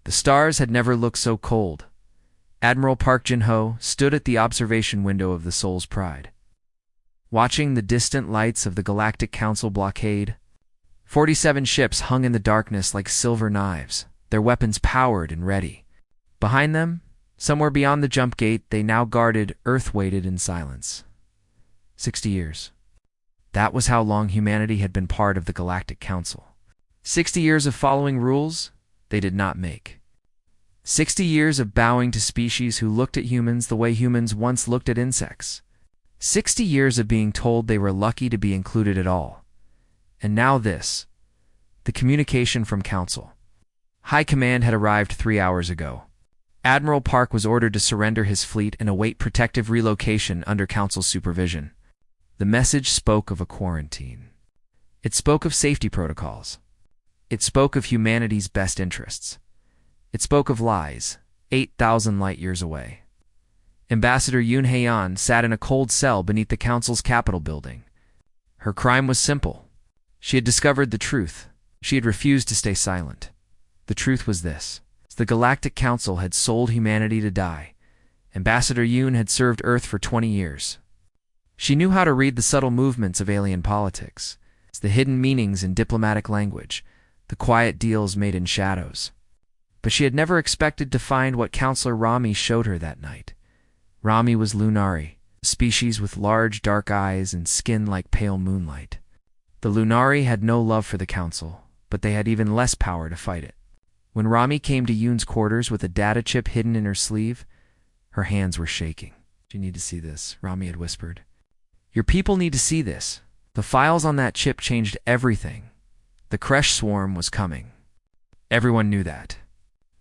The stars had never looked so cold. Admiral Park Jin-ho stood at the observation window of the Soul's Pride, watching the distant lights of the Galactic Council blockade. 47 ships hung in the darkness like silver knives, their weapons powered and ready. Behind them, somewhere beyond the jump gate, they now guarded, Earth waited in silence. 60 years. That was how long humanity had been part of the Galactic Council. 60 years of following rules they did not make. 60 years of bowing to species who looked at humans the way humans once looked at insects. 60 years of being told they were lucky to be included at all. And now this. The communication from Council. High Command had arrived 3 hours ago. Admiral Park was ordered to surrender his fleet and await protective relocation under Council's supervision. The message spoke of a quarantine. It spoke of safety protocols. It spoke of humanity's best interests. It spoke of lies, 8,000 light-years away. Ambassador Yoon Hae-yeon sat in a cold cell beneath the Council's Capitol building. Her crime was simple. She had discovered the truth. She had refused to stay silent. The truth was this. The Galactic Council had sold humanity to die. Ambassador Yoon had served Earth for 20 years. She knew how to read the subtle movements of alien politics, the hidden meanings in diplomatic language, the quiet deals made in shadows. But she had never expected to find what Counselor Rami showed her that night. Rami was Lunari, a species with large dark eyes and skin like pale moonlight. The Lunari had no love for the Council, but they had even less power to fight it. When Rami came to Yoon's quarters with a data chip hidden in her sleeve, her hands were shaking. "You need to see this," Rami had whispered. "Your people need to see this. The files on that chip changed everything. The Kresh swarm was coming." Everyone knew that.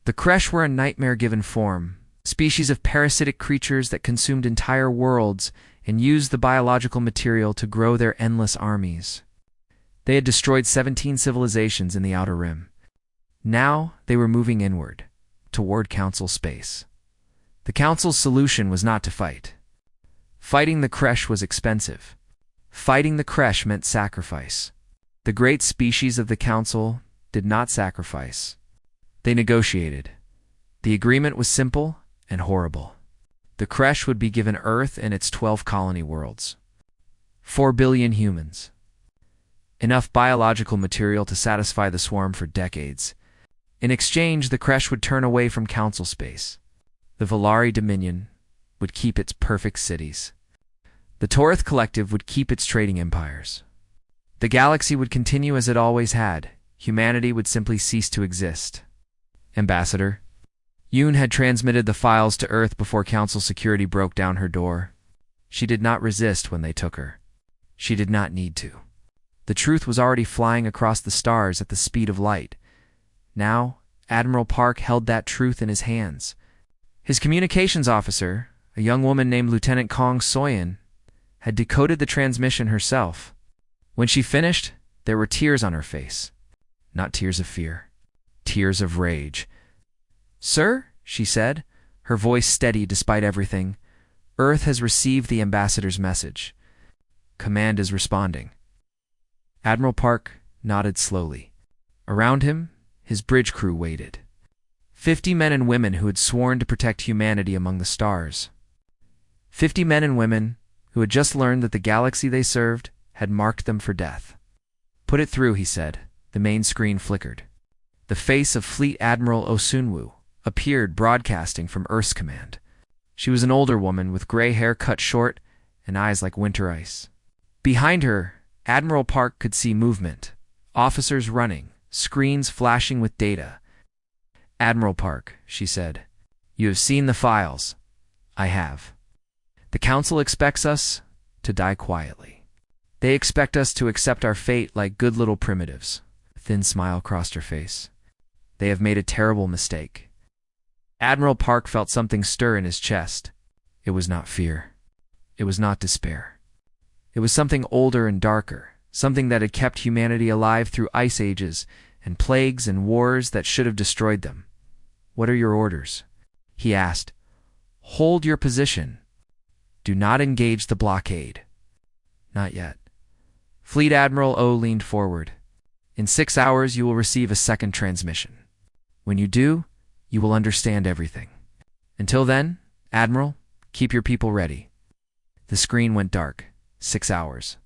The Kresh were a nightmare-given form, a species of parasitic creatures that consumed entire worlds and used the biological material to grow their endless armies. They had destroyed 17 civilizations in the Outer Rim. Now they were moving inward, toward Council space. The Council's solution was not to fight. Fighting the Kresh was expensive. Fighting the Kresh meant sacrifice. The great species of the Council did not sacrifice. They negotiated. The agreement was simple and horrible. The Kresh would be given Earth and its 12 colony worlds. 4 billion humans. Enough biological material to satisfy the swarm for decades. In exchange, the Kresh would turn away from Council space. The Volari Dominion would keep its perfect cities. The Torith Collective would keep its trading empires. The galaxy would continue as it always had. Humanity would simply cease to exist. Ambassador. Yoon had transmitted the files to Earth before Council security broke down her door. She did not resist when they took her. She did not need to. The truth was already flying across the stars at the speed of light. Now, Admiral Park held that truth in his hands. His communications officer, a young woman named Lieutenant Kong Soyeon, had decoded the transmission herself. When she finished, there were tears on her face. Not tears of fear. Tears of rage. "Sir," she said, her voice steady despite everything, "Earth has received the ambassador's message. Command is responding." Admiral Park nodded slowly. Around him, his bridge crew waited. 50 men and women who had sworn to protect humanity among the stars. 50 men and women who had just learned that the galaxy they served had marked them for death. "Put it through," he said. The main screen flickered. The face of Fleet Admiral Oh Sunwoo appeared broadcasting from Earth's command. She was an older woman with gray hair cut short and eyes like winter ice. Behind her, Admiral Park could see movement, officers running, screens flashing with data. "Admiral Park," she said, "you have seen the files." "I have. The Council expects us to die quietly. They expect us to accept our fate like good little primitives." A thin smile crossed her face. "They have made a terrible mistake." Admiral Park felt something stir in his chest. It was not fear. It was not despair. It was something older and darker, something that had kept humanity alive through ice ages and plagues and wars that should have destroyed them. "What are your orders?" he asked. "Hold your position. Do not engage the blockade." "Not yet." Fleet Admiral O leaned forward. "In 6 hours you will receive a second transmission. When you do, you will understand everything. Until then, Admiral, keep your people ready." The screen went dark. 6 hours.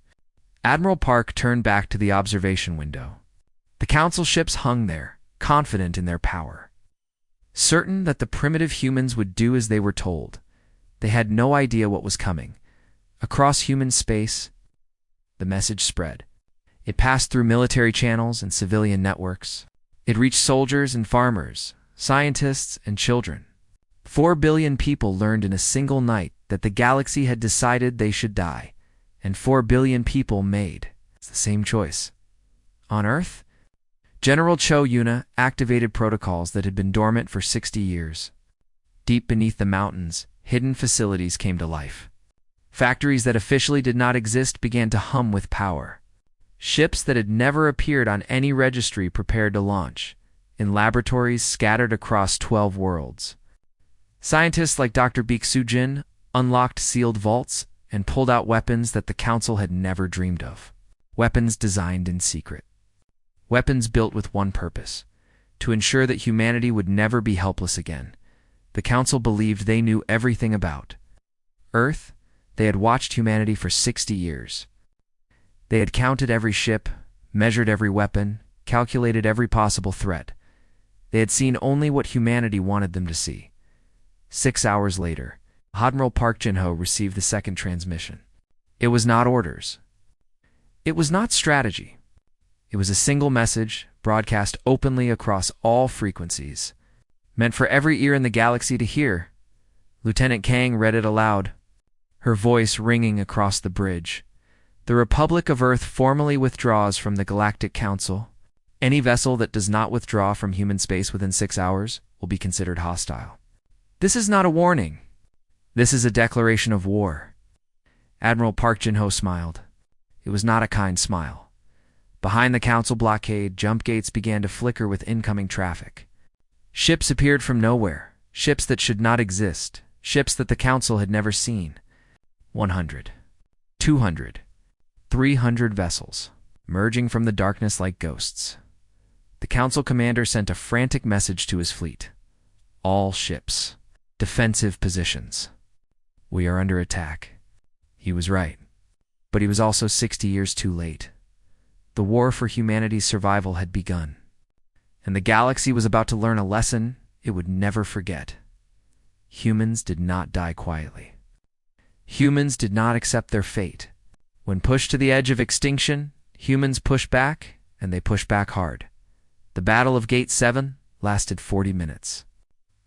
Admiral Park turned back to the observation window. The Council ships hung there, confident in their power. Certain that the primitive humans would do as they were told. They had no idea what was coming. Across human space, the message spread. It passed through military channels and civilian networks. It reached soldiers and farmers, scientists and children. 4 billion people learned in a single night that the galaxy had decided they should die, and 4 billion people made the same choice. On Earth, General Cho Yuna activated protocols that had been dormant for 60 years. Deep beneath the mountains, hidden facilities came to life. Factories that officially did not exist began to hum with power. Ships that had never appeared on any registry prepared to launch, in laboratories scattered across 12 worlds. Scientists like Dr. Baek Soo-jin unlocked sealed vaults and pulled out weapons that the Council had never dreamed of. Weapons designed in secret. Weapons built with one purpose: to ensure that humanity would never be helpless again. The Council believed they knew everything about Earth. They had watched humanity for 60 years. They had counted every ship, measured every weapon, calculated every possible threat. They had seen only what humanity wanted them to see. 6 hours later, Admiral Park Jin-ho received the second transmission. It was not orders. It was not strategy. It was a single message, broadcast openly across all frequencies, meant for every ear in the galaxy to hear. Lieutenant Kang read it aloud, her voice ringing across the bridge. "The Republic of Earth formally withdraws from the Galactic Council. Any vessel that does not withdraw from human space within 6 hours will be considered hostile. This is not a warning. This is a declaration of war." Admiral Park Jin-ho smiled. It was not a kind smile. Behind the Council blockade, jump gates began to flicker with incoming traffic. Ships appeared from nowhere, ships that should not exist, ships that the Council had never seen. 100, 200, 300 vessels, merging from the darkness like ghosts. The Council commander sent a frantic message to his fleet. "All ships, defensive positions. We are under attack." He was right, but he was also 60 years too late. The war for humanity's survival had begun, and the galaxy was about to learn a lesson it would never forget. Humans did not die quietly. Humans did not accept their fate. When pushed to the edge of extinction, humans pushed back, and they pushed back hard. The Battle of Gate 7 lasted 40 minutes.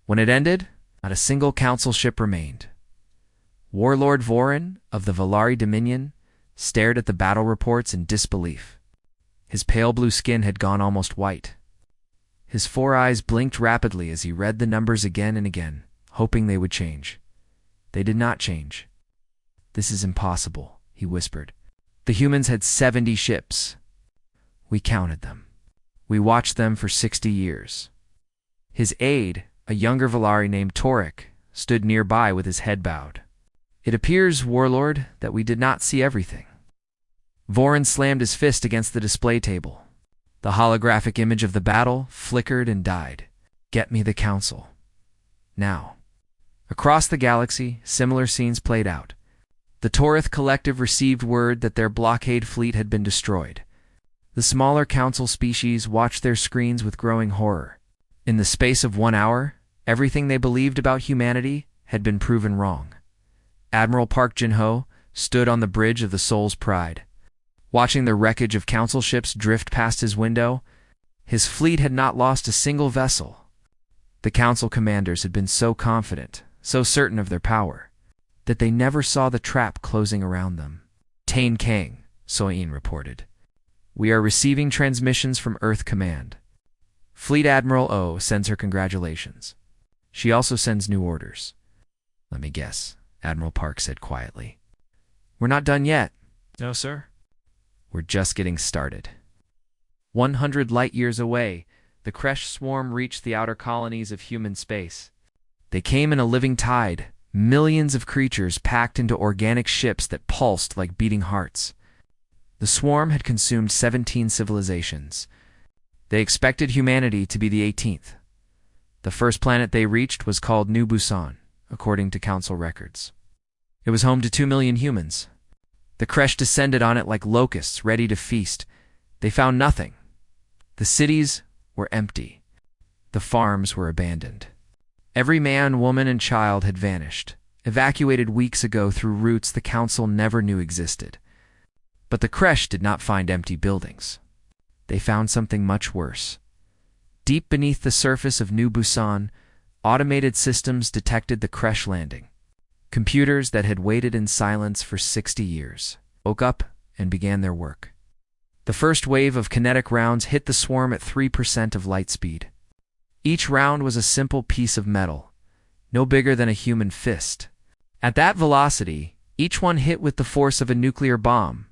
When it ended, not a single Council ship remained. Warlord Vorin of the Valari Dominion stared at the battle reports in disbelief. His pale blue skin had gone almost white. His 4 eyes blinked rapidly as he read the numbers again and again, hoping they would change. They did not change. "This is impossible," he whispered. "The humans had 70 ships. We counted them. We watched them for 60 years. His aide, a younger Valari named Torek, stood nearby with his head bowed. "It appears, Warlord, that we did not see everything." Vorin slammed his fist against the display table. The holographic image of the battle flickered and died. "Get me the Council. Now." Across the galaxy, similar scenes played out. The Torith Collective received word that their blockade fleet had been destroyed. The smaller Council species watched their screens with growing horror. In the space of 1 hour, everything they believed about humanity had been proven wrong. Admiral Park Jin-ho stood on the bridge of the Soul's Pride. Watching the wreckage of Council ships drift past his window, his fleet had not lost a single vessel. The Council commanders had been so confident, so certain of their power, that they never saw the trap closing around them. "Tain Kang," Soin reported. "We are receiving transmissions from Earth Command. Fleet Admiral O sends her congratulations. She also sends new orders." "Let me guess," Admiral Park said quietly. "We're not done yet." "No, sir." "We're just getting started." 100 light-years away, the Kresh swarm reached the outer colonies of human space. They came in a living tide, millions of creatures packed into organic ships that pulsed like beating hearts. The swarm had consumed 17 civilizations. They expected humanity to be the 18th. The first planet they reached was called New Busan, according to council records. It was home to 2 million humans. The Kresh descended on it like locusts, ready to feast. They found nothing. The cities were empty. The farms were abandoned. Every man, woman, and child had vanished, evacuated weeks ago through routes the council never knew existed. But the Kresh did not find empty buildings. They found something much worse. Deep beneath the surface of New Busan, automated systems detected the Kresh landing. Computers that had waited in silence for 60 years woke up and began their work. The first wave of kinetic rounds hit the swarm at 3% of light speed. Each round was a simple piece of metal, no bigger than a human fist. At that velocity, each one hit with the force of a nuclear bomb.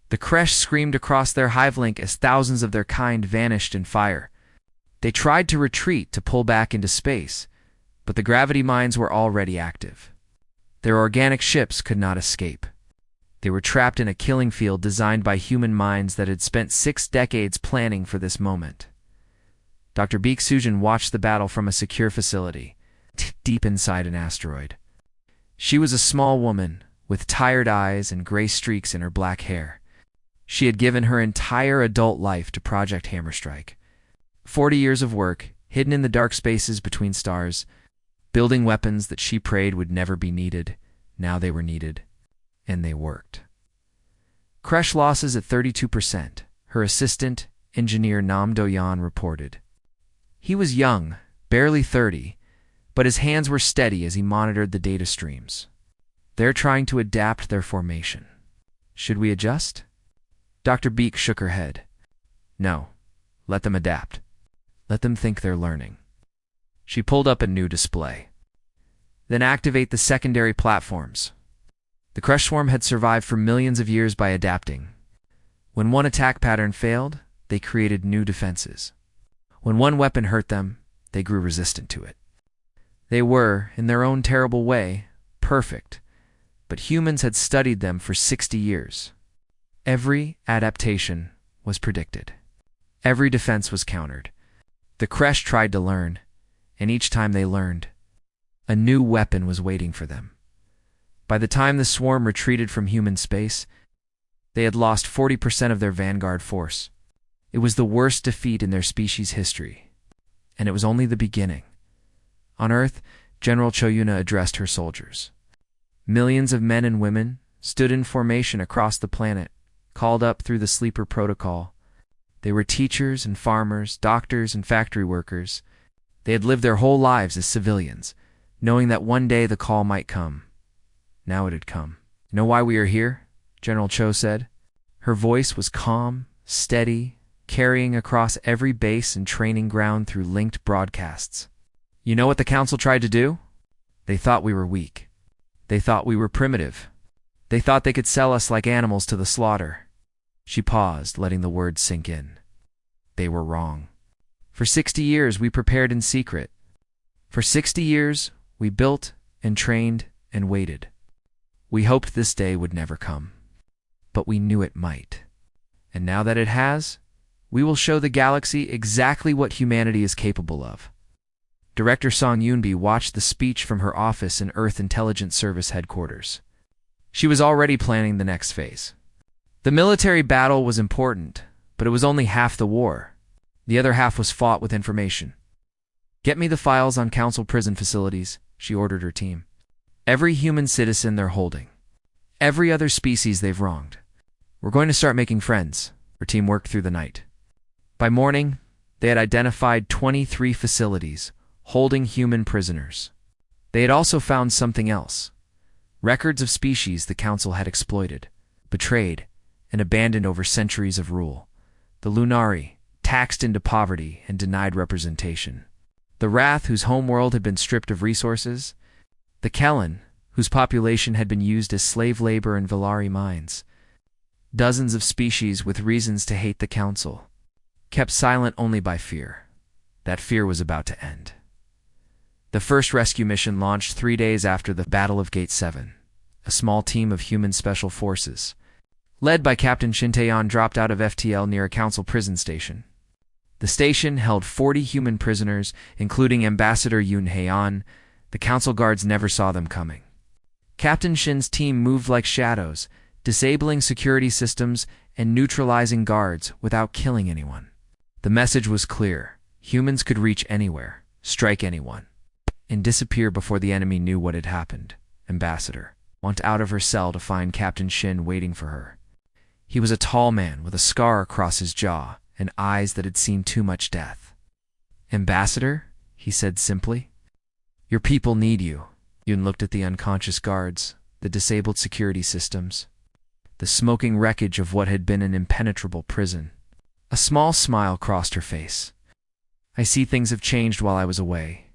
The Kresh screamed across their hivelink as thousands of their kind vanished in fire. They tried to retreat to pull back into space, but the gravity mines were already active. Their organic ships could not escape. They were trapped in a killing field designed by human minds that had spent 6 decades planning for this moment. Dr. Beek Sujin watched the battle from a secure facility, deep inside an asteroid. She was a small woman, with tired eyes and gray streaks in her black hair. She had given her entire adult life to Project Hammerstrike. 40 years of work, hidden in the dark spaces between stars, building weapons that she prayed would never be needed. Now they were needed, and they worked. Kresh losses at 32%, her assistant, engineer Nam Do-yan, reported. He was young, barely 30, but his hands were steady as he monitored the data streams. They're trying to adapt their formation. Should we adjust? Dr. Beek shook her head. No, let them adapt. Let them think they're learning. She pulled up a new display. Then activate the secondary platforms. The Kresh swarm had survived for millions of years by adapting. When one attack pattern failed, they created new defenses. When one weapon hurt them, they grew resistant to it. They were, in their own terrible way, perfect, but humans had studied them for 60 years. Every adaptation was predicted. Every defense was countered. The Kresh tried to learn, and each time they learned, a new weapon was waiting for them. By the time the swarm retreated from human space, they had lost 40% of their vanguard force. It was the worst defeat in their species' history, and it was only the beginning. On Earth, General Choyuna addressed her soldiers. Millions of men and women stood in formation across the planet, called up through the sleeper protocol. They were teachers and farmers, doctors and factory workers. They had lived their whole lives as civilians, knowing that one day the call might come. Now it had come. "Know why we are here?" General Cho said. Her voice was calm, steady, carrying across every base and training ground through linked broadcasts. "You know what the council tried to do? They thought we were weak. They thought we were primitive. They thought they could sell us like animals to the slaughter." She paused, letting the words sink in. They were wrong. For 60 years, we prepared in secret. For 60 years, we built and trained and waited. We hoped this day would never come, but we knew it might. And now that it has, we will show the galaxy exactly what humanity is capable of. Director Song Yoonbi watched the speech from her office in Earth Intelligence Service headquarters. She was already planning the next phase. The military battle was important, but it was only half the war. The other half was fought with information. "Get me the files on council prison facilities," she ordered her team. "Every human citizen they're holding. Every other species they've wronged. We're going to start making friends." Her team worked through the night. By morning, they had identified 23 facilities holding human prisoners. They had also found something else. Records of species the council had exploited, betrayed, and abandoned over centuries of rule. The Lunari, taxed into poverty and denied representation. The Wrath, whose homeworld had been stripped of resources. The Kellen, whose population had been used as slave labor in Villari mines. Dozens of species with reasons to hate the council, kept silent only by fear. That fear was about to end. The first rescue mission launched 3 days after the Battle of Gate 7. A small team of human special forces, led by Captain Shin Tae-yeon, dropped out of FTL near a council prison station. The station held 40 human prisoners, including Ambassador Yoon Hae-on. The council guards never saw them coming. Captain Shin's team moved like shadows, disabling security systems and neutralizing guards without killing anyone. The message was clear. Humans could reach anywhere, strike anyone, and disappear before the enemy knew what had happened. Ambassador went out of her cell to find Captain Shin waiting for her. He was a tall man with a scar across his jaw and eyes that had seen too much death. "Ambassador," he said simply, "your people need you." Yoon looked at the unconscious guards, the disabled security systems, the smoking wreckage of what had been an impenetrable prison. A small smile crossed her face. "I see things have changed while I was away.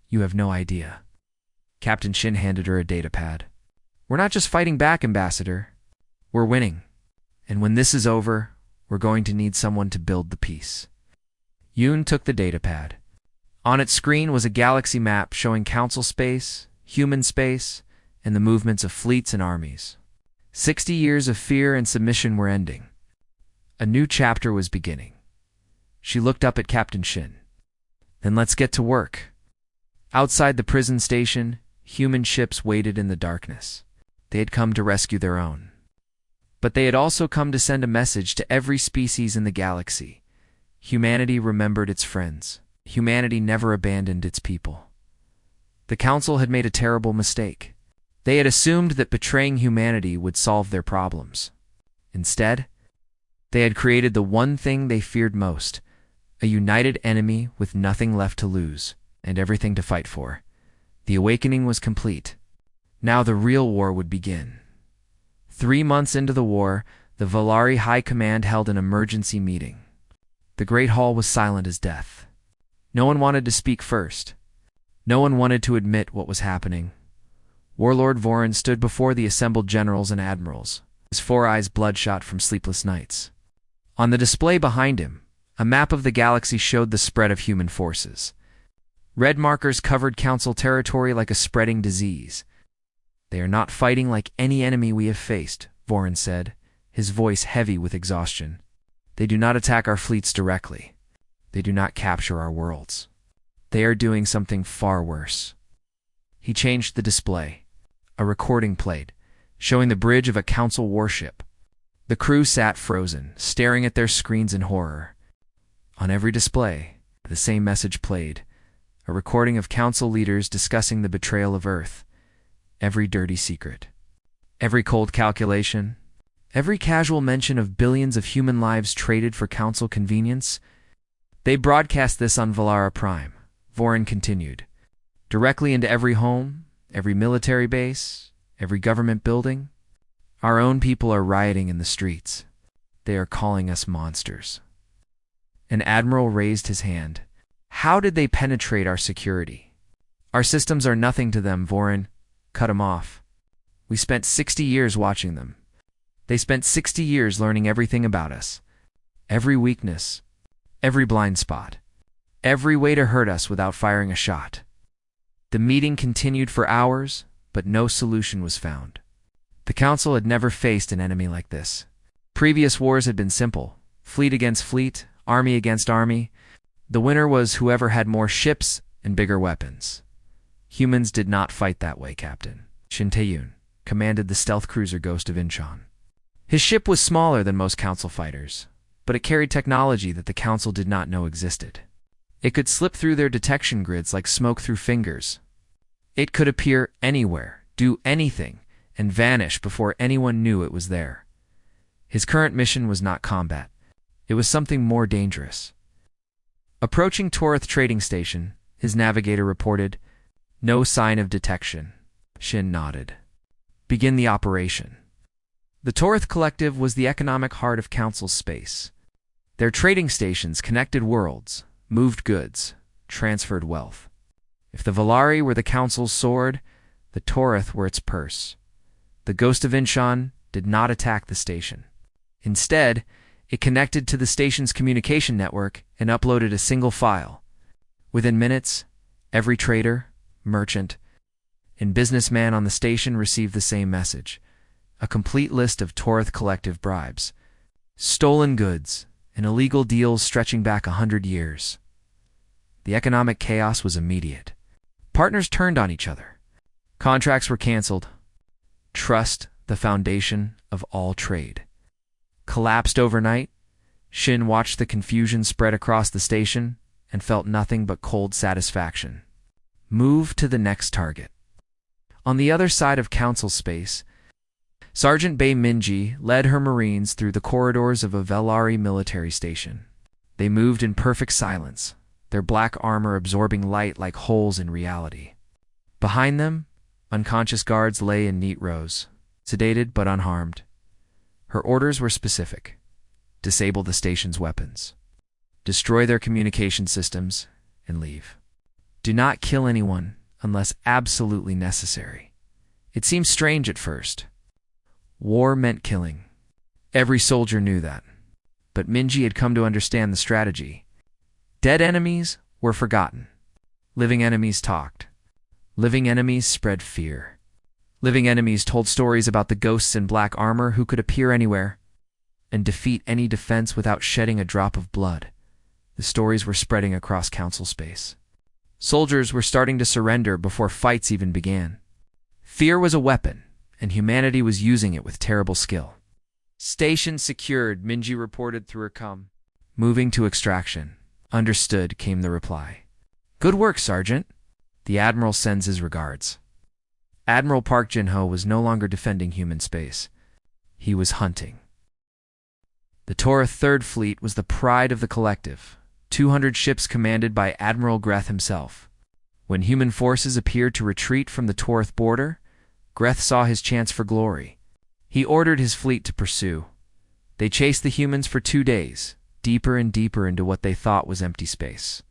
You have no idea." Captain Shin handed her a datapad. "We're not just fighting back, Ambassador. We're winning. And when this is over, we're going to need someone to build the peace." Yoon took the datapad. On its screen was a galaxy map showing council space, human space, and the movements of fleets and armies. 60 years of fear and submission were ending. A new chapter was beginning. She looked up at Captain Shin. "Then let's get to work." Outside the prison station, human ships waited in the darkness. They had come to rescue their own. But they had also come to send a message to every species in the galaxy. Humanity remembered its friends. Humanity never abandoned its people. The Council had made a terrible mistake. They had assumed that betraying humanity would solve their problems. Instead, they had created the one thing they feared most, a united enemy with nothing left to lose and everything to fight for. The awakening was complete. Now the real war would begin. 3 months into the war, the Valari High Command held an emergency meeting. The Great Hall was silent as death. No one wanted to speak first. No one wanted to admit what was happening. Warlord Vorin stood before the assembled generals and admirals, his 4 eyes bloodshot from sleepless nights. On the display behind him, a map of the galaxy showed the spread of human forces. Red markers covered Council territory like a spreading disease. "They are not fighting like any enemy we have faced," Vorin said, his voice heavy with exhaustion. "They do not attack our fleets directly. They do not capture our worlds. They are doing something far worse." He changed the display. A recording played, showing the bridge of a Council warship. The crew sat frozen, staring at their screens in horror. On every display, the same message played, a recording of Council leaders discussing the betrayal of Earth, every dirty secret, every cold calculation, every casual mention of billions of human lives traded for Council convenience. "They broadcast this on Valara Prime," Vorin continued, "directly into every home, every military base, every government building. Our own people are rioting in the streets. They are calling us monsters." An admiral raised his hand. "How did they penetrate our security?" "Our systems are nothing to them," Vorin cut him off. "We spent 60 years watching them. They spent 60 years learning everything about us. Every weakness, every blind spot, every way to hurt us without firing a shot." The meeting continued for hours, but no solution was found. The Council had never faced an enemy like this. Previous wars had been simple: fleet against fleet, army against army. The winner was whoever had more ships and bigger weapons. Humans did not fight that way, Captain. Shin Tae-yoon commanded the stealth cruiser Ghost of Incheon. His ship was smaller than most Council fighters, but it carried technology that the Council did not know existed. It could slip through their detection grids like smoke through fingers. It could appear anywhere, do anything, and vanish before anyone knew it was there. His current mission was not combat. It was something more dangerous. Approaching Torith Trading Station, his navigator reported, "No sign of detection." Shin nodded. "Begin the operation." The Torith Collective was the economic heart of Council space. Their trading stations connected worlds, moved goods, transferred wealth. If the Valari were the Council's sword, the Torith were its purse. The Ghost of Incheon did not attack the station. Instead, it connected to the station's communication network and uploaded a single file. Within minutes, every trader, merchant, and businessman on the station received the same message: a complete list of Torith Collective bribes, stolen goods, and illegal deals stretching back 100 years. The economic chaos was immediate. Partners turned on each other. Contracts were canceled. Trust, the foundation of all trade, collapsed overnight. Shin watched the confusion spread across the station and felt nothing but cold satisfaction. Move to the next target. On the other side of Council Space, Sergeant Bei Minji led her Marines through the corridors of a Velari military station. They moved in perfect silence, their black armor absorbing light like holes in reality. Behind them, unconscious guards lay in neat rows, sedated but unharmed. Her orders were specific: disable the station's weapons, destroy their communication systems, and leave. Do not kill anyone unless absolutely necessary. It seemed strange at first. War meant killing. Every soldier knew that. But Minji had come to understand the strategy. Dead enemies were forgotten. Living enemies talked. Living enemies spread fear. Living enemies told stories about the ghosts in black armor who could appear anywhere and defeat any defense without shedding a drop of blood. The stories were spreading across Council Space. Soldiers were starting to surrender before fights even began. Fear was a weapon, and humanity was using it with terrible skill. Station secured, Minji reported through her comm. Moving to extraction. Understood, came the reply. Good work, Sergeant. The Admiral sends his regards. Admiral Park Jin-ho was no longer defending human space. He was hunting. The Torah Third Fleet was the pride of the collective, 200 ships commanded by Admiral Greth himself. When human forces appeared to retreat from the Torth border, Greth saw his chance for glory. He ordered his fleet to pursue. They chased the humans for 2 days, deeper and deeper into what they thought was empty space.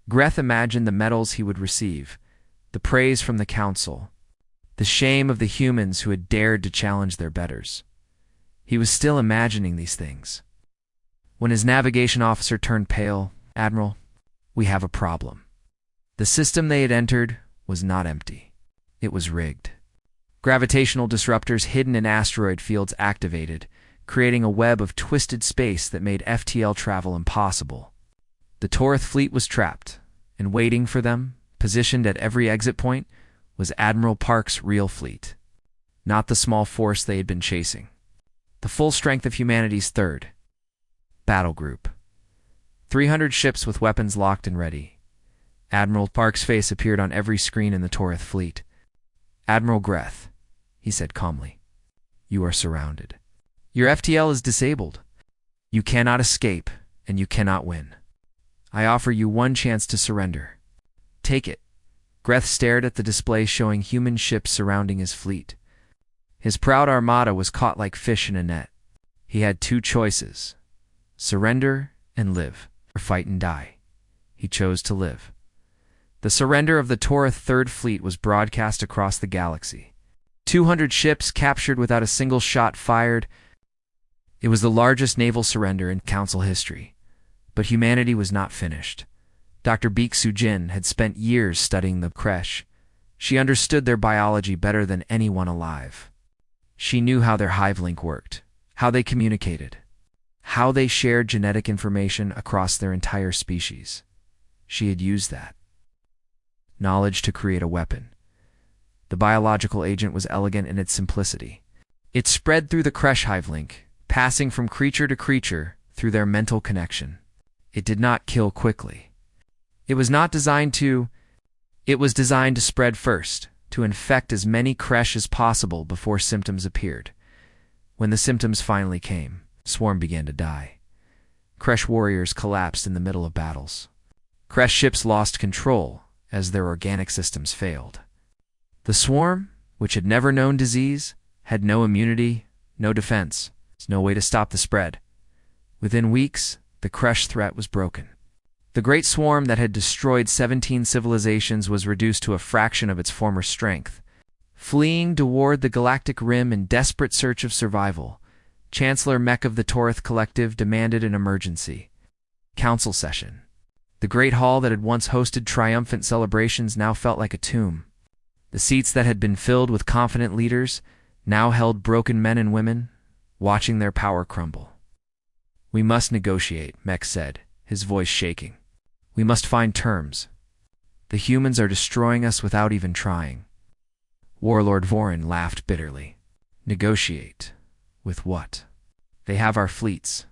Greth imagined the medals he would receive, the praise from the council, the shame of the humans who had dared to challenge their betters. He was still imagining these things. When his navigation officer turned pale, Admiral, we have a problem. The system they had entered was not empty. It was rigged. Gravitational disruptors hidden in asteroid fields activated, creating a web of twisted space that made FTL travel impossible. The Torth fleet was trapped, and waiting for them, positioned at every exit point, was Admiral Park's real fleet. Not the small force they had been chasing. The full strength of humanity's third battle group. 300 ships with weapons locked and ready. Admiral Park's face appeared on every screen in the Torth fleet. Admiral Greth, he said calmly, you are surrounded. Your FTL is disabled. You cannot escape, and you cannot win. I offer you one chance to surrender. Take it. Greth stared at the display showing human ships surrounding his fleet. His proud armada was caught like fish in a net. He had 2 choices: surrender and live, or fight and die. He chose to live. The surrender of the Torah Third Fleet was broadcast across the galaxy. 200 ships captured without a single shot fired. It was the largest naval surrender in Council history. But humanity was not finished. Dr. Beek Soo-jin had spent years studying the Kresh. She understood their biology better than anyone alive. She knew how their hive link worked, how they communicated, how they shared genetic information across their entire species. She had used that knowledge to create a weapon. The biological agent was elegant in its simplicity. It spread through the Kresh hive link, passing from creature to creature through their mental connection. It did not kill quickly. It was designed to spread first, to infect as many Kresh as possible before symptoms appeared. When the symptoms finally came, Swarm began to die. Kresh warriors collapsed in the middle of battles. Kresh ships lost control as their organic systems failed. The Swarm, which had never known disease, had no immunity, no defense, no way to stop the spread. Within weeks, the Kresh threat was broken. The great swarm that had destroyed 17 civilizations was reduced to a fraction of its former strength. Fleeing toward the galactic rim in desperate search of survival, Chancellor Mech of the Torth Collective demanded an emergency council session. The great hall that had once hosted triumphant celebrations now felt like a tomb. The seats that had been filled with confident leaders now held broken men and women, watching their power crumble. We must negotiate, Mech said, his voice shaking. We must find terms. The humans are destroying us without even trying. Warlord Vorin laughed bitterly. Negotiate? With what? They have our fleets.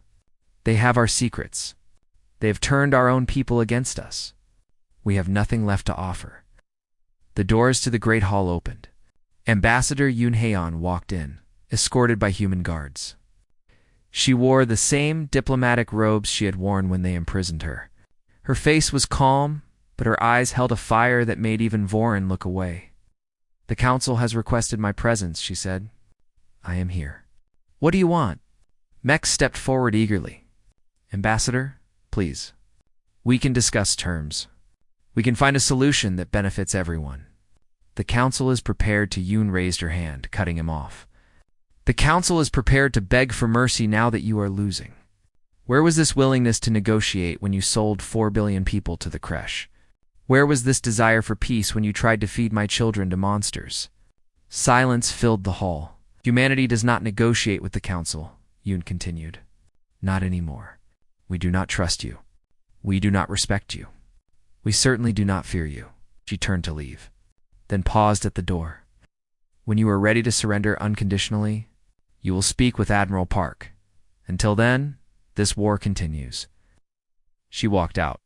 They have our secrets. They have turned our own people against us. We have nothing left to offer. The doors to the Great Hall opened. Ambassador Yunheon walked in, escorted by human guards. She wore the same diplomatic robes she had worn when they imprisoned her. Her face was calm, but her eyes held a fire that made even Vorin look away. The council has requested my presence, she said. I am here. What do you want? Mech stepped forward eagerly. Ambassador, please. We can discuss terms. We can find a solution that benefits everyone. The council is prepared to. Yoon raised her hand, cutting him off. The council is prepared to beg for mercy now that you are losing. Where was this willingness to negotiate when you sold 4 billion people to the creche? Where was this desire for peace when you tried to feed my children to monsters? Silence filled the hall. Humanity does not negotiate with the council, Yoon continued. Not anymore. We do not trust you. We do not respect you. We certainly do not fear you. She turned to leave, then paused at the door. When you are ready to surrender unconditionally, you will speak with Admiral Park. Until then, this war continues. She walked out.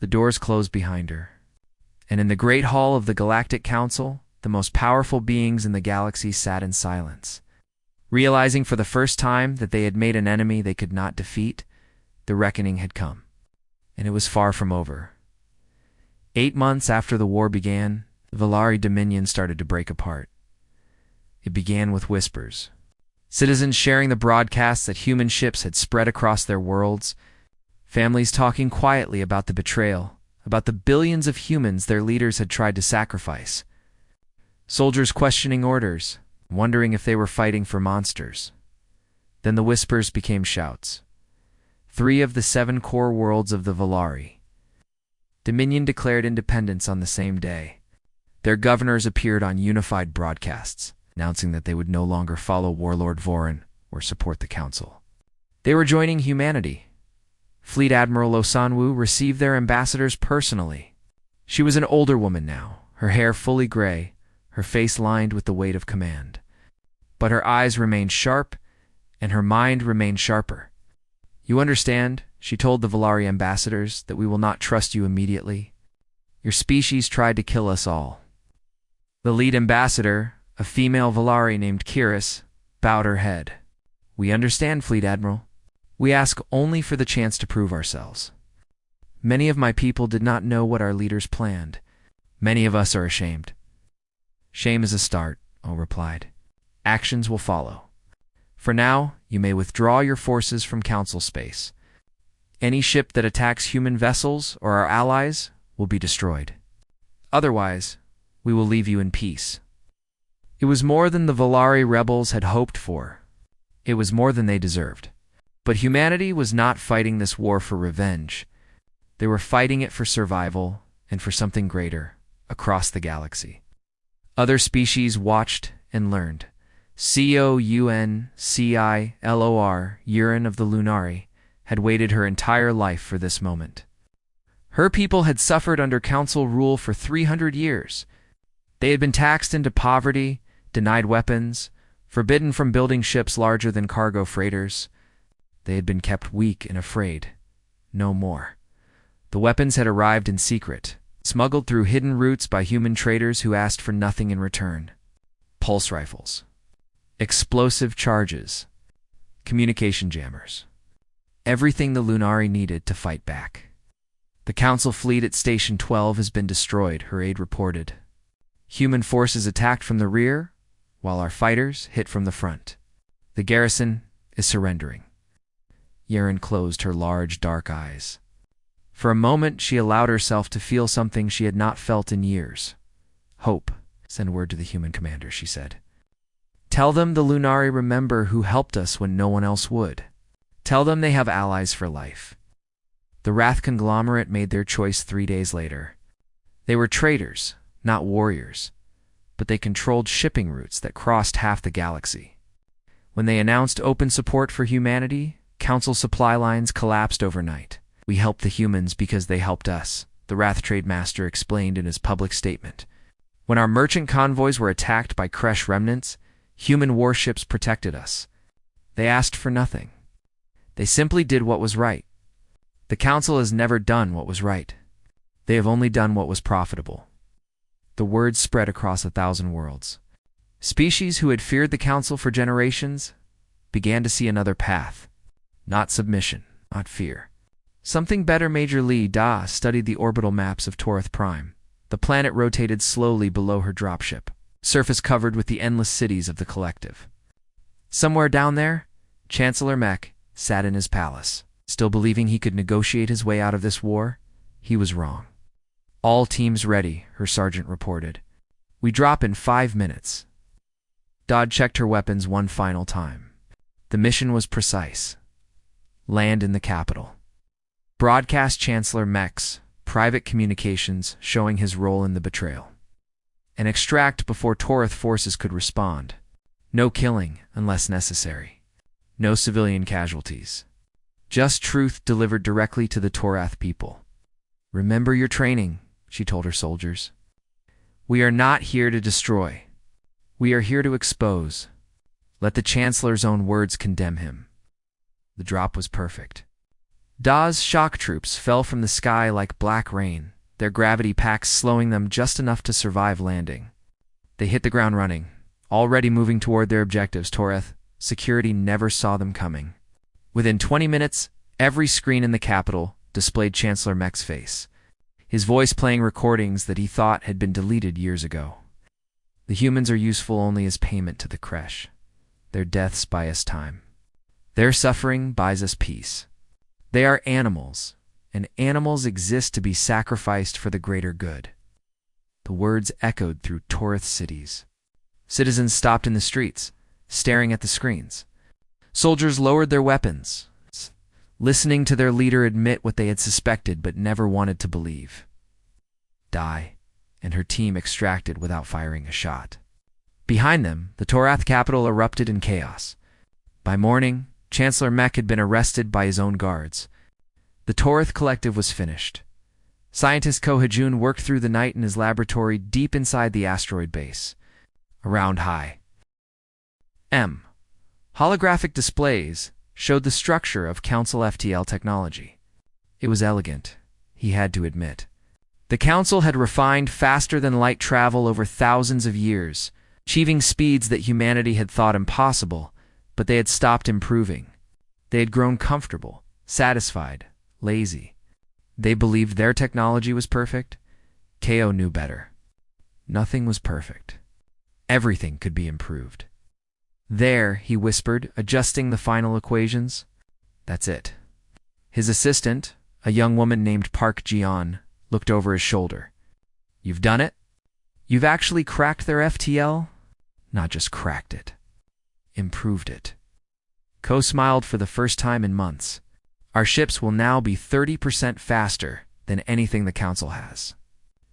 The doors closed behind her. And in the great hall of the Galactic Council, the most powerful beings in the galaxy sat in silence. Realizing for the first time that they had made an enemy they could not defeat, the reckoning had come. And it was far from over. 8 months after the war began, the Valari Dominion started to break apart. It began with whispers. Citizens sharing the broadcasts that human ships had spread across their worlds, families talking quietly about the betrayal, about the billions of humans their leaders had tried to sacrifice, soldiers questioning orders, wondering if they were fighting for monsters. Then the whispers became shouts. 3 of the 7 core worlds of the Valari Dominion declared independence on the same day. Their governors appeared on unified broadcasts, announcing that they would no longer follow Warlord Vorin or support the council. They were joining humanity. Fleet Admiral Osanwu received their ambassadors personally. She was an older woman now, her hair fully gray, her face lined with the weight of command. But her eyes remained sharp, and her mind remained sharper. You understand, she told the Valari ambassadors, that we will not trust you immediately. Your species tried to kill us all. The lead ambassador, a female Valari named Kiris, bowed her head. We understand, Fleet Admiral. We ask only for the chance to prove ourselves. Many of my people did not know what our leaders planned. Many of us are ashamed. Shame is a start, O replied. Actions will follow. For now, you may withdraw your forces from Council space. Any ship that attacks human vessels or our allies will be destroyed. Otherwise, we will leave you in peace. It was more than the Valari rebels had hoped for. It was more than they deserved. But humanity was not fighting this war for revenge. They were fighting it for survival and for something greater across the galaxy. Other species watched and learned. COUNCILOR, Urin of the Lunari, had waited her entire life for this moment. Her people had suffered under council rule for 300 years. They had been taxed into poverty, denied weapons, forbidden from building ships larger than cargo freighters. They had been kept weak and afraid. No more. The weapons had arrived in secret, smuggled through hidden routes by human traders who asked for nothing in return. Pulse rifles, explosive charges, communication jammers. Everything the Lunari needed to fight back. The Council fleet at Station 12 has been destroyed, her aide reported. Human forces attacked from the rear, while our fighters hit from the front. The garrison is surrendering. Urin closed her large, dark eyes. For a moment, she allowed herself to feel something she had not felt in years. Hope. Send word to the human commander, she said. Tell them the Lunari remember who helped us when no one else would. Tell them they have allies for life. The Wrath conglomerate made their choice 3 days later. They were traders, not warriors, but they controlled shipping routes that crossed half the galaxy. When they announced open support for humanity, Council supply lines collapsed overnight. We helped the humans because they helped us, the Wrath Trade Master explained in his public statement. When our merchant convoys were attacked by Kresh remnants, human warships protected us. They asked for nothing. They simply did what was right. The Council has never done what was right. They have only done what was profitable. The words spread across 1,000 worlds. Species who had feared the Council for generations began to see another path. Not submission, not fear. Something better. Major Lee Da studied the orbital maps of Torith Prime. The planet rotated slowly below her dropship, surface covered with the endless cities of the collective. Somewhere down there, Chancellor Mech sat in his palace, still believing he could negotiate his way out of this war. He was wrong. All teams ready, her sergeant reported. We drop in 5 minutes. Dodd checked her weapons one final time. The mission was precise. Land in the capital. Broadcast Chancellor Mech's private communications showing his role in the betrayal. And extract before Torith forces could respond. No killing unless necessary. No civilian casualties. Just truth delivered directly to the Torath people. Remember your training, she told her soldiers. We are not here to destroy. We are here to expose. Let the Chancellor's own words condemn him. The drop was perfect. Da's shock troops fell from the sky like black rain, their gravity packs slowing them just enough to survive landing. They hit the ground running, already moving toward their objectives. Torith security never saw them coming. Within 20 minutes, every screen in the capital displayed Chancellor Mech's face, his voice playing recordings that he thought had been deleted years ago. The humans are useful only as payment to the Kresh. Their deaths buy us time. Their suffering buys us peace. They are animals, and animals exist to be sacrificed for the greater good. The words echoed through Torith cities. Citizens stopped in the streets, staring at the screens. Soldiers lowered their weapons, listening to their leader admit what they had suspected but never wanted to believe. Die, and her team extracted without firing a shot. Behind them, the Torath capital erupted in chaos. By morning, Chancellor Mech had been arrested by his own guards. The Torith collective was finished. Scientist Kohajun worked through the night in his laboratory deep inside the asteroid base. Around high. Holographic displays showed the structure of Council FTL technology. It was elegant, he had to admit. The Council had refined faster-than-light travel over thousands of years, achieving speeds that humanity had thought impossible, but they had stopped improving. They had grown comfortable, satisfied, lazy. They believed their technology was perfect. KO knew better. Nothing was perfect. Everything could be improved. There, he whispered, adjusting the final equations. That's it. His assistant, a young woman named Park Jian, looked over his shoulder. You've done it? You've actually cracked their FTL? Not just cracked it. Improved it. Ko smiled for the first time in months. Our ships will now be 30% faster than anything the Council has.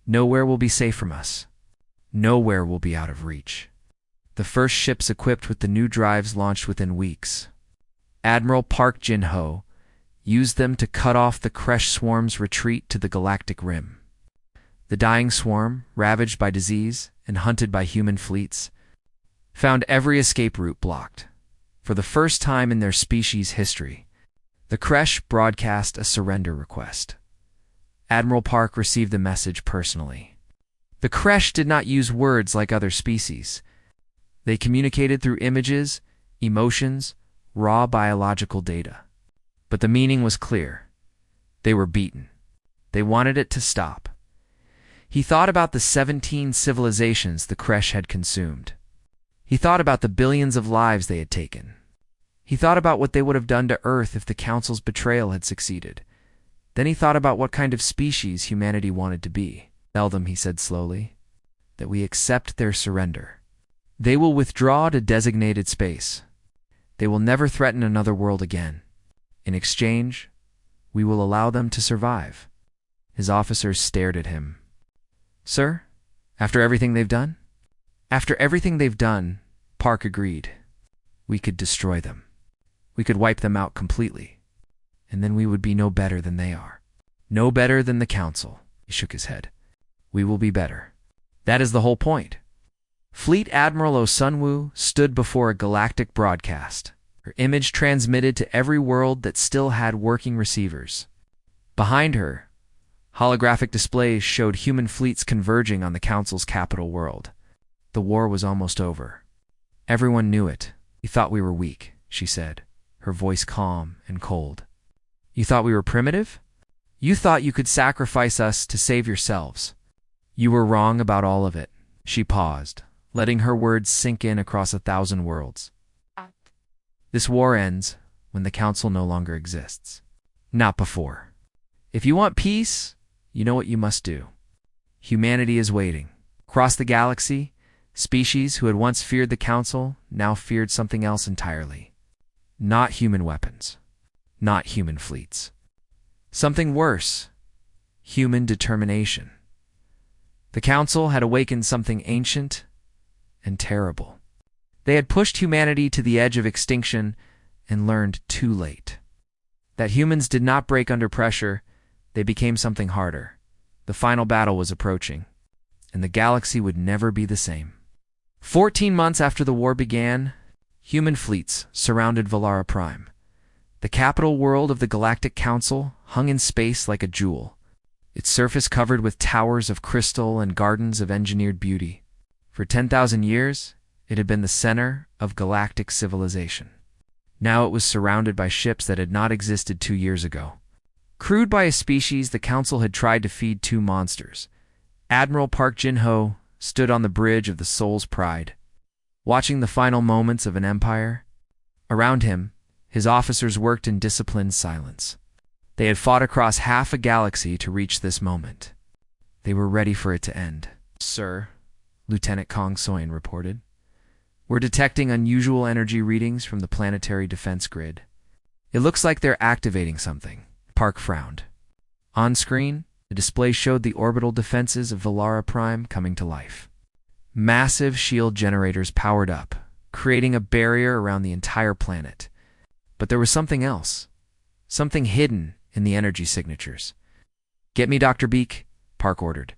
Nowhere will be safe from us. Nowhere will be out of reach. The first ships equipped with the new drives launched within weeks. Admiral Park Jin-ho used them to cut off the Kresh swarm's retreat to the Galactic Rim. The dying swarm, ravaged by disease and hunted by human fleets, found every escape route blocked. For the first time in their species' history, the Kresh broadcast a surrender request. Admiral Park received the message personally. The Kresh did not use words like other species. They communicated through images, emotions, raw biological data. But the meaning was clear. They were beaten. They wanted it to stop. He thought about the 17 civilizations the Kresh had consumed. He thought about the billions of lives they had taken. He thought about what they would have done to Earth if the Council's betrayal had succeeded. Then he thought about what kind of species humanity wanted to be. Tell them, he said slowly, that we accept their surrender. They will withdraw to designated space. They will never threaten another world again. In exchange, we will allow them to survive. His officers stared at him. Sir, after everything they've done? After everything they've done, Park agreed. We could destroy them. We could wipe them out completely, and then we would be no better than they are. No better than the Council. He shook his head. We will be better. That is the whole point. Fleet Admiral Osunwu stood before a galactic broadcast, her image transmitted to every world that still had working receivers. Behind her, holographic displays showed human fleets converging on the Council's capital world. The war was almost over. Everyone knew it. You thought we were weak, she said, her voice calm and cold. You thought we were primitive? You thought you could sacrifice us to save yourselves. You were wrong about all of it. She paused, letting her words sink in across 1,000 worlds. This war ends when the Council no longer exists. Not before. If you want peace, you know what you must do. Humanity is waiting. Across the galaxy, species who had once feared the Council now feared something else entirely. Not human weapons. Not human fleets. Something worse. Human determination. The Council had awakened something ancient and terrible. They had pushed humanity to the edge of extinction and learned too late. That humans did not break under pressure, they became something harder. The final battle was approaching, and the galaxy would never be the same. 14 months after the war began, human fleets surrounded Valara Prime. The capital world of the Galactic Council hung in space like a jewel, its surface covered with towers of crystal and gardens of engineered beauty. For 10,000 years, it had been the center of galactic civilization. Now it was surrounded by ships that had not existed 2 years ago. Crewed by a species the Council had tried to feed two monsters, Admiral Park Jin-ho stood on the bridge of the Soul's Pride, watching the final moments of an empire. Around him, his officers worked in disciplined silence. They had fought across half a galaxy to reach this moment. They were ready for it to end. Sir, Lieutenant Kong Soyan reported, we're detecting unusual energy readings from the planetary defense grid. It looks like they're activating something. Park frowned. On screen, the display showed the orbital defenses of Valara Prime coming to life. Massive shield generators powered up, creating a barrier around the entire planet. But there was something else. Something hidden in the energy signatures. Get me Dr. Beak, Park ordered.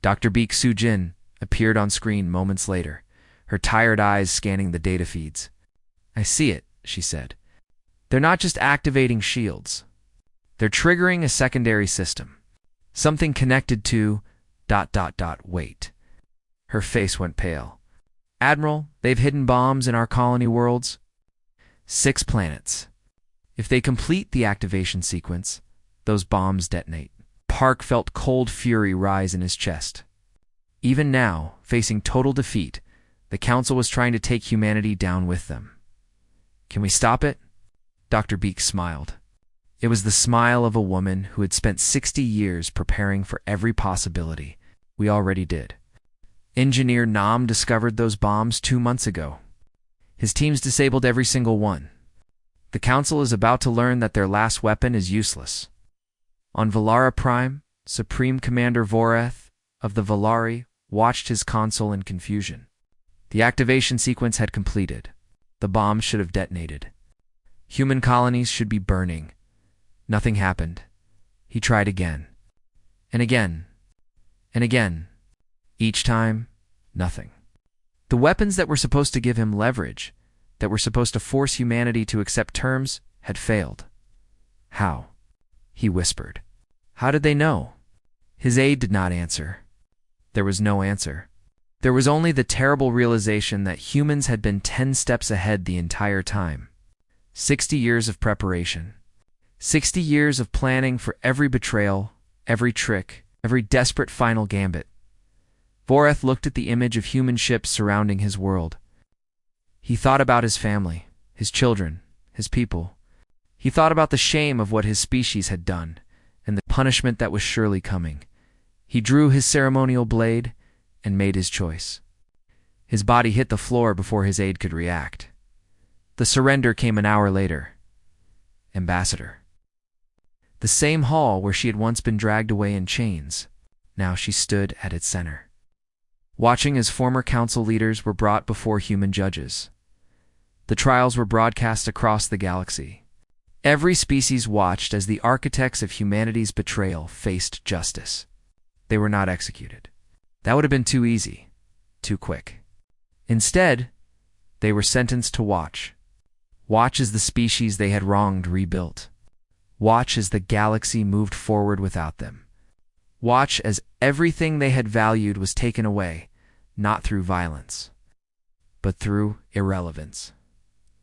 Dr. Beak Sujin appeared on screen moments later, her tired eyes scanning the data feeds. I see it, she said. They're not just activating shields. They're triggering a secondary system. Something connected to... Wait. Her face went pale. Admiral, they've hidden bombs in our colony worlds. 6 planets. If they complete the activation sequence, those bombs detonate. Park felt cold fury rise in his chest. Even now, facing total defeat, the Council was trying to take humanity down with them. Can we stop it? Dr. Beak smiled. It was the smile of a woman who had spent 60 years preparing for every possibility. We already did. Engineer Nam discovered those bombs 2 months ago. His teams disabled every single one. The Council is about to learn that their last weapon is useless. On Valara Prime, Supreme Commander Voreth of the Valari watched his console in confusion. The activation sequence had completed. The bomb should have detonated. Human colonies should be burning. Nothing happened. He tried again. And again. And again. Each time, nothing. The weapons that were supposed to give him leverage, that were supposed to force humanity to accept terms, had failed. How? He whispered. How did they know? His aide did not answer. There was no answer. There was only the terrible realization that humans had been 10 steps ahead the entire time. 60 years of preparation. 60 years of planning for every betrayal, every trick, every desperate final gambit. Voreth looked at the image of human ships surrounding his world. He thought about his family, his children, his people. He thought about the shame of what his species had done, and the punishment that was surely coming. He drew his ceremonial blade and made his choice. His body hit the floor before his aide could react. The surrender came an hour later. Ambassador. The same hall where she had once been dragged away in chains. Now she stood at its center, watching as former council leaders were brought before human judges. The trials were broadcast across the galaxy. Every species watched as the architects of humanity's betrayal faced justice. They were not executed. That would have been too easy, too quick. Instead, they were sentenced to watch. Watch as the species they had wronged rebuilt. Watch as the galaxy moved forward without them. Watch as everything they had valued was taken away, not through violence, but through irrelevance.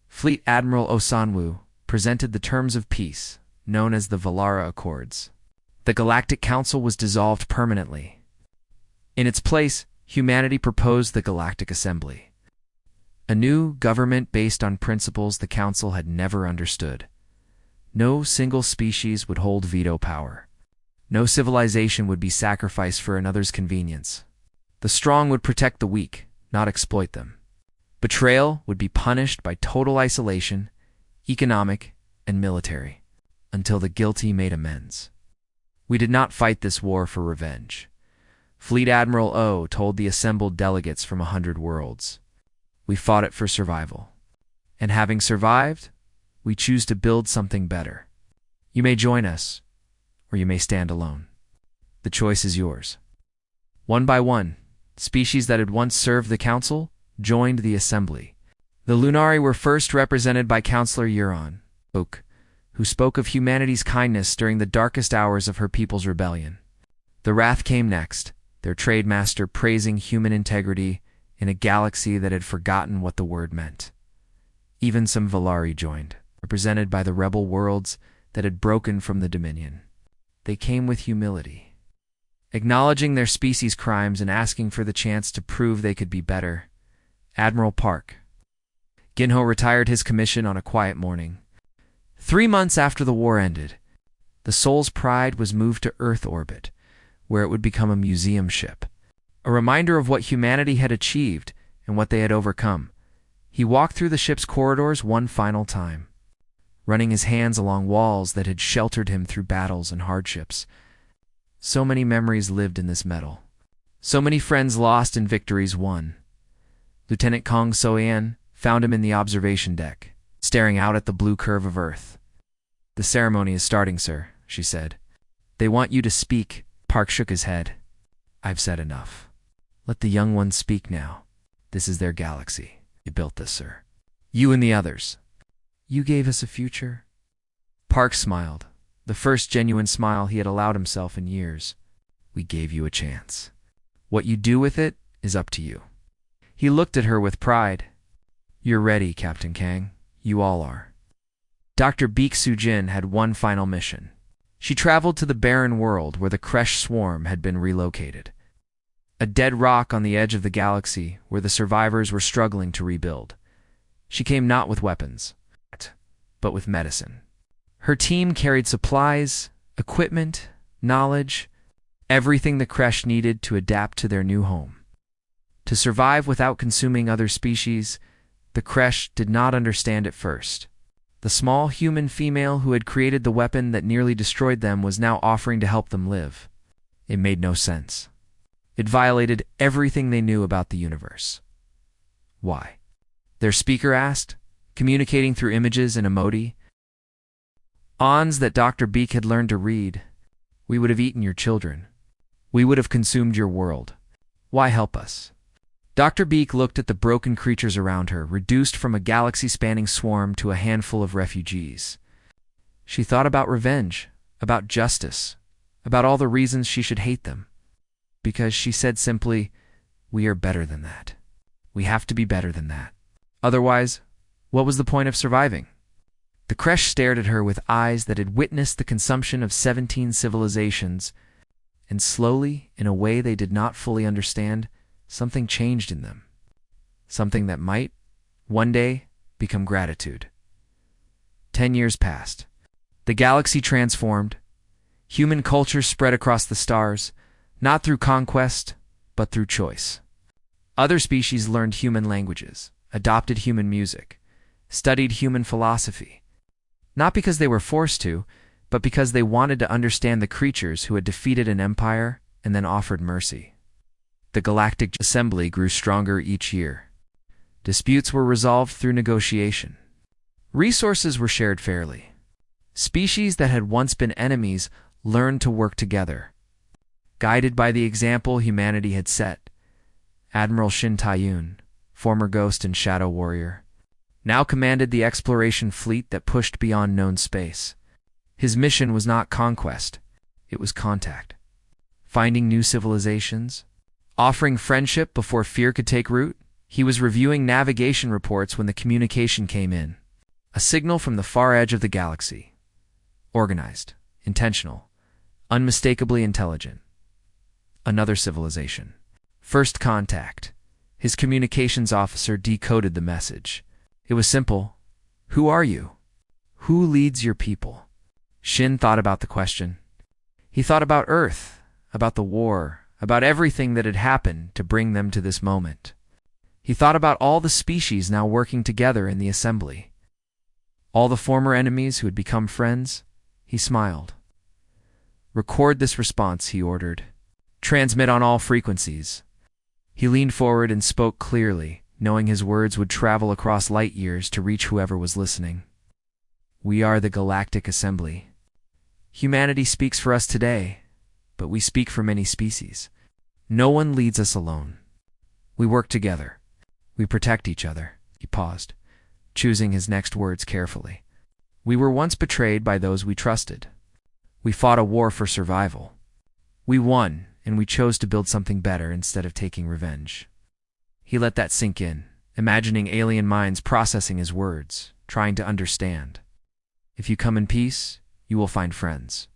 Fleet Admiral Osanwu presented the terms of peace, known as the Valara Accords. The Galactic Council was dissolved permanently. In its place, humanity proposed the Galactic Assembly, a new government based on principles the Council had never understood. No single species would hold veto power. No civilization would be sacrificed for another's convenience. The strong would protect the weak, not exploit them. Betrayal would be punished by total isolation, economic and military, until the guilty made amends. We did not fight this war for revenge. Fleet Admiral O told the assembled delegates from 100 worlds. We fought it for survival. And having survived, we choose to build something better. You may join us, or you may stand alone. The choice is yours. One by one, species that had once served the Council joined the Assembly. The Lunari were first represented by Councillor Euron, Oak, who spoke of humanity's kindness during the darkest hours of her people's rebellion. The Wrath came next, their trademaster praising human integrity in a galaxy that had forgotten what the word meant. Even some Valari joined, represented by the rebel worlds that had broken from the Dominion. They came with humility, acknowledging their species' crimes and asking for the chance to prove they could be better. Admiral Park. Ginho retired his commission on a quiet morning. 3 months after the war ended, the Soul's Pride was moved to Earth orbit, where it would become a museum ship, a reminder of what humanity had achieved and what they had overcome. He walked through the ship's corridors one final time, running his hands along walls that had sheltered him through battles and hardships. So many memories lived in this metal. So many friends lost and victories won. Lieutenant Kong Soyan found him in the observation deck, staring out at the blue curve of Earth. "The ceremony is starting, sir," she said. "They want you to speak." Park shook his head. "I've said enough. Let the young ones speak now. This is their galaxy. You built this, sir. You and the others. You gave us a future." Park smiled, the first genuine smile he had allowed himself in years. "We gave you a chance. What you do with it is up to you." He looked at her with pride. "You're ready, Captain Kang. You all are." Dr. Beek Sujin had one final mission. She traveled to the barren world where the Kresh swarm had been relocated, a dead rock on the edge of the galaxy where the survivors were struggling to rebuild. She came not with weapons, but with medicine. Her team carried supplies, equipment, knowledge, everything the Kresh needed to adapt to their new home. To survive without consuming other species, the Kresh did not understand at first. The small human female who had created the weapon that nearly destroyed them was now offering to help them live. It made no sense. It violated everything they knew about the universe. Why? Their speaker asked, communicating through images and emoji. Ons that Dr. Beek had learned to read. "We would have eaten your children. We would have consumed your world. Why help us?" Dr. Beek looked at the broken creatures around her, reduced from a galaxy-spanning swarm to a handful of refugees. She thought about revenge, about justice, about all the reasons she should hate them. Because she said simply, "We are better than that. We have to be better than that. Otherwise, what was the point of surviving?" The Kresh stared at her with eyes that had witnessed the consumption of 17 civilizations, and slowly, in a way they did not fully understand, something changed in them. Something that might, one day, become gratitude. 10 years passed. The galaxy transformed. Human culture spread across the stars, not through conquest, but through choice. Other species learned human languages, adopted human music, studied human philosophy. Not because they were forced to, but because they wanted to understand the creatures who had defeated an empire and then offered mercy. The Galactic Assembly grew stronger each year. Disputes were resolved through negotiation. Resources were shared fairly. Species that had once been enemies learned to work together. Guided by the example humanity had set, Admiral Shin Tae-yoon, former Ghost and Shadow Warrior, now commanded the exploration fleet that pushed beyond known space. His mission was not conquest, it was contact. Finding new civilizations, offering friendship before fear could take root. He was reviewing navigation reports when the communication came in. A signal from the far edge of the galaxy. Organized, intentional, unmistakably intelligent. Another civilization. First contact. His communications officer decoded the message. It was simple. Who are you? Who leads your people? Shin thought about the question. He thought about Earth, about the war, about everything that had happened to bring them to this moment. He thought about all the species now working together in the assembly. All the former enemies who had become friends. He smiled. Record this response, he ordered. Transmit on all frequencies. He leaned forward and spoke clearly, knowing his words would travel across light years to reach whoever was listening. We are the Galactic Assembly. Humanity speaks for us today, but we speak for many species. No one leads us alone. We work together. We protect each other. He paused, choosing his next words carefully. We were once betrayed by those we trusted. We fought a war for survival. We won, and we chose to build something better instead of taking revenge. He let that sink in, imagining alien minds processing his words, trying to understand. If you come in peace, you will find friends.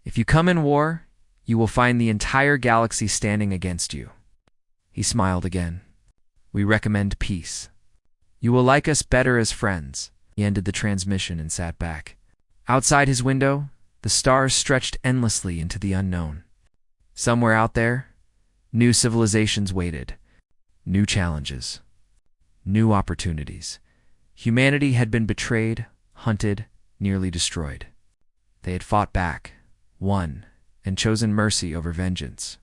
If you come in war, you will find the entire galaxy standing against you. He smiled again. We recommend peace. You will like us better as friends. He ended the transmission and sat back. Outside his window, the stars stretched endlessly into the unknown. Somewhere out there, new civilizations waited. New challenges. New opportunities. Humanity had been betrayed, hunted, nearly destroyed. They had fought back, won, and chosen mercy over vengeance.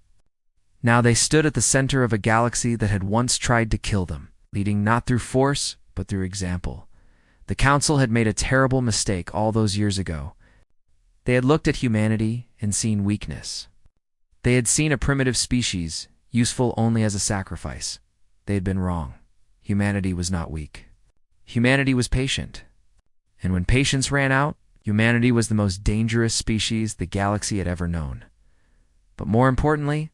Now they stood at the center of a galaxy that had once tried to kill them, leading not through force, but through example. The Council had made a terrible mistake all those years ago. They had looked at humanity and seen weakness. They had seen a primitive species, useful only as a sacrifice. They had been wrong. Humanity was not weak. Humanity was patient. And when patience ran out, humanity was the most dangerous species the galaxy had ever known. But more importantly,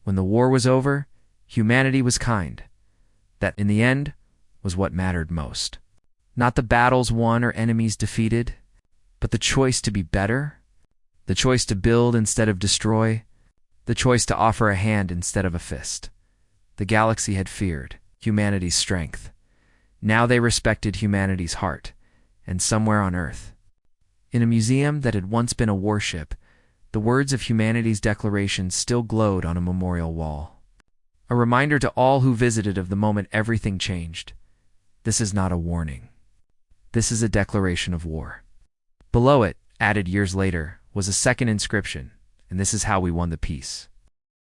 when the war was over, humanity was kind. That, in the end, was what mattered most. Not the battles won or enemies defeated, but the choice to be better, the choice to build instead of destroy, the choice to offer a hand instead of a fist. The galaxy had feared humanity's strength. Now they respected humanity's heart, and somewhere on Earth, in a museum that had once been a warship, the words of humanity's declaration still glowed on a memorial wall. A reminder to all who visited of the moment everything changed. This is not a warning. This is a declaration of war. Below it, added years later, was a second inscription, and this is how we won the peace.